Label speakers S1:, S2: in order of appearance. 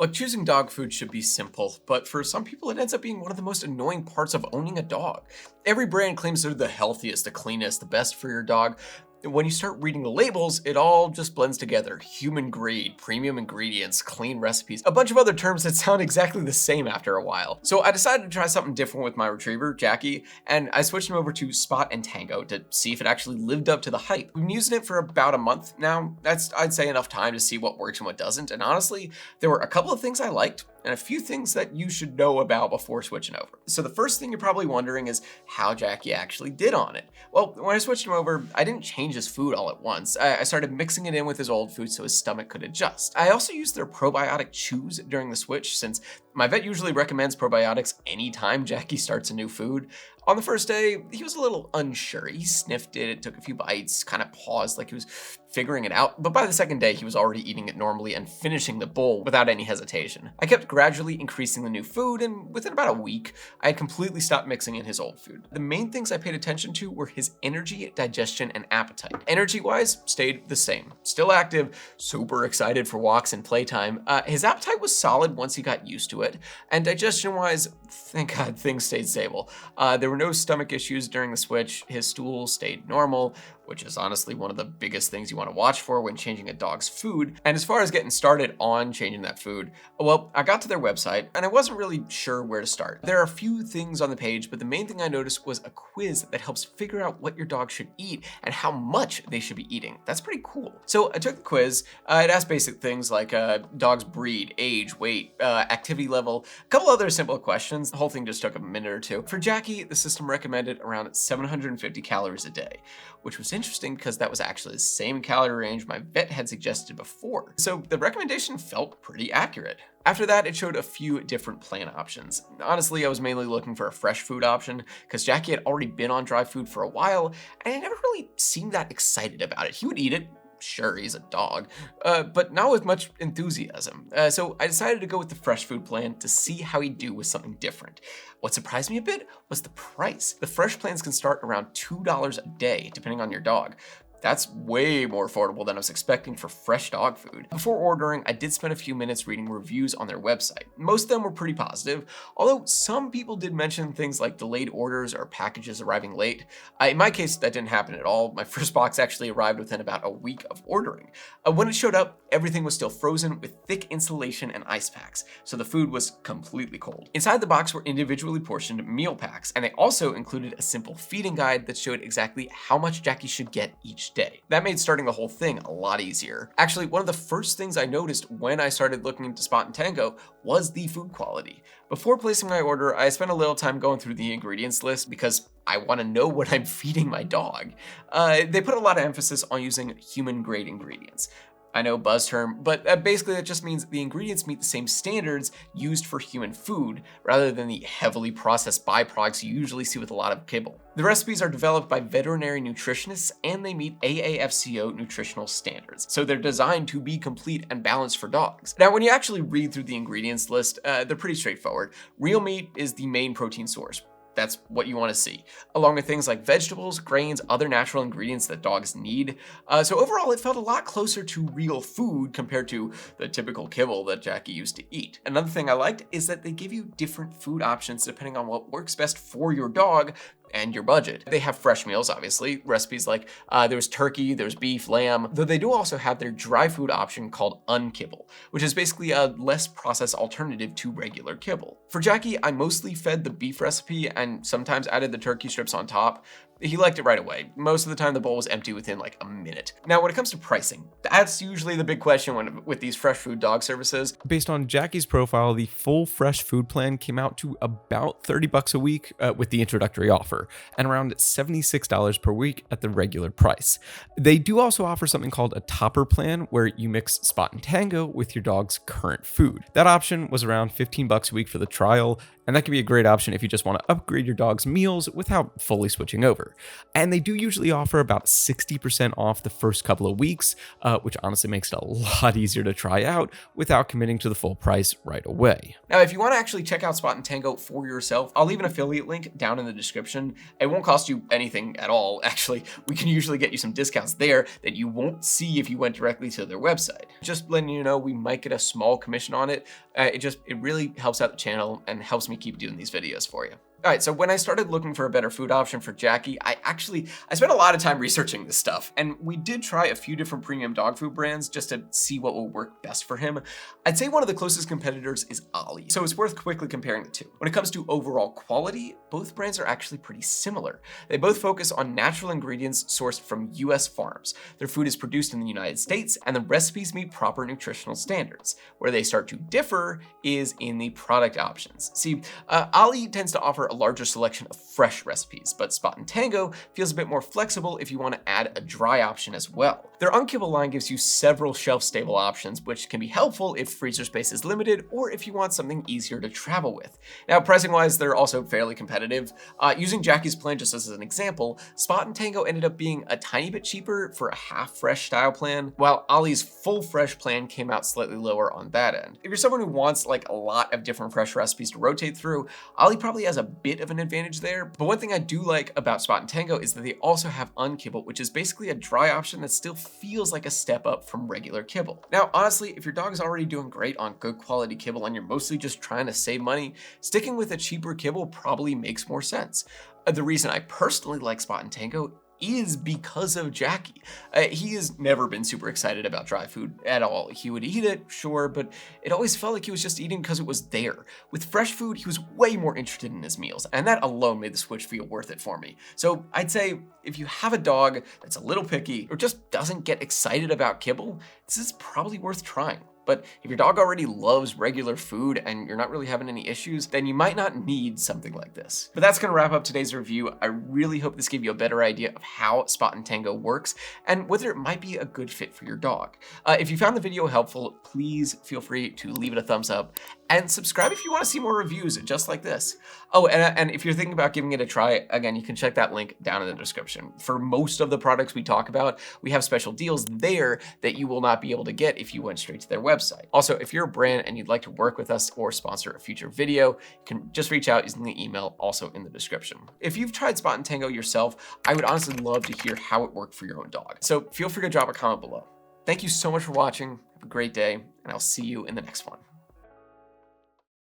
S1: Look, choosing dog food should be simple, but for some people it ends up being one of the most annoying parts of owning a dog. Every brand claims they're the healthiest, the cleanest, the best for your dog. When you start reading the labels, it all just blends together. Human grade, premium ingredients, clean recipes, a bunch of other terms that sound exactly the same after a while. So I decided to try something different with my retriever, Jackie, and I switched him over to Spot and Tango to see if it actually lived up to the hype. We've been using it for about a month now. That's, I'd say, enough time to see what works and what doesn't. And honestly, there were a couple of things I liked and a few things that you should know about before switching over. So the first thing you're probably wondering is how Jackie actually did on it. Well, when I switched him over, I didn't change his food all at once. I started mixing it in with his old food so his stomach could adjust. I also used their probiotic chews during the switch, since my vet usually recommends probiotics anytime Jackie starts a new food. On the first day, he was a little unsure. He sniffed it, took a few bites, kind of paused like he was figuring it out. But by the second day, he was already eating it normally and finishing the bowl without any hesitation. I kept gradually increasing the new food, and within about a week, I had completely stopped mixing in his old food. The main things I paid attention to were his energy, digestion, and appetite. Energy-wise, stayed the same. Still active, super excited for walks and playtime. His appetite was solid once he got used to it. And digestion-wise, thank God, things stayed stable. There were no stomach issues during the switch. His stool stayed normal, which is honestly one of the biggest things you want to watch for when changing a dog's food. And as far as getting started on changing that food, well, I got to their website and I wasn't really sure where to start. There are a few things on the page, but the main thing I noticed was a quiz that helps figure out what your dog should eat and how much they should be eating. That's pretty cool. So I took the quiz. It asked basic things like dog's breed, age, weight, activity level, a couple other simple questions. The whole thing just took a minute or two. For Jackie, the system recommended around 750 calories a day, which was interesting because that was actually the same calorie range my vet had suggested before. So the recommendation felt pretty accurate. After that, it showed a few different plan options. Honestly, I was mainly looking for a fresh food option because Jackie had already been on dry food for a while and he never really seemed that excited about it. He would eat it. Sure, he's a dog, but not with much enthusiasm. So I decided to go with the fresh food plan to see how he'd do with something different. What surprised me a bit was the price. The fresh plans can start around $2 a day, depending on your dog. That's way more affordable than I was expecting for fresh dog food. Before ordering, I did spend a few minutes reading reviews on their website. Most of them were pretty positive, although some people did mention things like delayed orders or packages arriving late. In my case, that didn't happen at all. My first box actually arrived within about a week of ordering. When it showed up, everything was still frozen with thick insulation and ice packs, so the food was completely cold. Inside the box were individually portioned meal packs, and they also included a simple feeding guide that showed exactly how much Jackie should get each day. That made starting the whole thing a lot easier. Actually, one of the first things I noticed when I started looking into Spot and Tango was the food quality. Before placing my order, I spent a little time going through the ingredients list because I want to know what I'm feeding my dog. They put a lot of emphasis on using human-grade ingredients. I know, buzz term, but basically that just means the ingredients meet the same standards used for human food, rather than the heavily processed byproducts you usually see with a lot of kibble. The recipes are developed by veterinary nutritionists and they meet AAFCO nutritional standards, so they're designed to be complete and balanced for dogs. Now, when you actually read through the ingredients list, they're pretty straightforward. Real meat is the main protein source. That's what you want to see, along with things like vegetables, grains, other natural ingredients that dogs need. So overall, it felt a lot closer to real food compared to the typical kibble that Jackie used to eat. Another thing I liked is that they give you different food options depending on what works best for your dog and your budget. They have fresh meals, obviously, recipes like there's turkey, there's beef, lamb, though they do also have their dry food option called unkibble, which is basically a less processed alternative to regular kibble. For Jackie, I mostly fed the beef recipe and sometimes added the turkey strips on top. He liked it right away. Most of the time the bowl was empty within like a minute. Now, when it comes to pricing, that's usually the big question with these fresh food dog services.
S2: Based on Jackie's profile, the full fresh food plan came out to about $30 a week with the introductory offer, and around $76 per week at the regular price. They do also offer something called a topper plan, where you mix Spot and Tango with your dog's current food. That option was around $15 a week for the trial, and that can be a great option if you just want to upgrade your dog's meals without fully switching over. year. And they do usually offer about 60% off the first couple of weeks, which honestly makes it a lot easier to try out without committing to the full price right away.
S1: Now, if you want to actually check out Spot and Tango for yourself, I'll leave an affiliate link down in the description. It won't cost you anything at all. Actually, we can usually get you some discounts there that you won't see if you went directly to their website. Just letting you know, we might get a small commission on it. It really helps out the channel and helps me keep doing these videos for you. All right, so when I started looking for a better food option for Jackie, I spent a lot of time researching this stuff, and we did try a few different premium dog food brands just to see what will work best for him. I'd say one of the closest competitors is Ollie, so it's worth quickly comparing the two. When it comes to overall quality, both brands are actually pretty similar. They both focus on natural ingredients sourced from US farms. Their food is produced in the United States, and the recipes meet proper nutritional standards. Where they start to differ is in the product options. See, Ollie tends to offer a larger selection of fresh recipes, but Spot and Tango feels a bit more flexible if you want to add a dry option as well. Their unkibble line gives you several shelf-stable options, which can be helpful if freezer space is limited or if you want something easier to travel with. Now, pricing-wise, they're also fairly competitive. Using Jackie's plan just as an example, Spot and Tango ended up being a tiny bit cheaper for a half-fresh style plan, while Ollie's full fresh plan came out slightly lower on that end. If you're someone who wants like a lot of different fresh recipes to rotate through, Ollie probably has a bit of an advantage there. But one thing I do like about Spot and Tango is that they also have unkibble, which is basically a dry option that still feels like a step up from regular kibble. Now, honestly, if your dog is already doing great on good quality kibble and you're mostly just trying to save money, sticking with a cheaper kibble probably makes more sense. The reason I personally like Spot and Tango is because of Jackie. He has never been super excited about dry food at all. He would eat it, sure, but it always felt like he was just eating because it was there. With fresh food, he was way more interested in his meals, and that alone made the switch feel worth it for me. So I'd say if you have a dog that's a little picky or just doesn't get excited about kibble, this is probably worth trying. But if your dog already loves regular food and you're not really having any issues, then you might not need something like this. But that's gonna wrap up today's review. I really hope this gave you a better idea of how Spot and Tango works and whether it might be a good fit for your dog. If you found the video helpful, please feel free to leave it a thumbs up and subscribe if you wanna see more reviews just like this. Oh, and if you're thinking about giving it a try, again, you can check that link down in the description. For most of the products we talk about, we have special deals there that you will not be able to get if you went straight to their website. Also, if you're a brand and you'd like to work with us or sponsor a future video, you can just reach out using the email also in the description. If you've tried Spot and Tango yourself, I would honestly love to hear how it worked for your own dog. So feel free to drop a comment below. Thank you so much for watching. Have a great day, and I'll see you in the next one.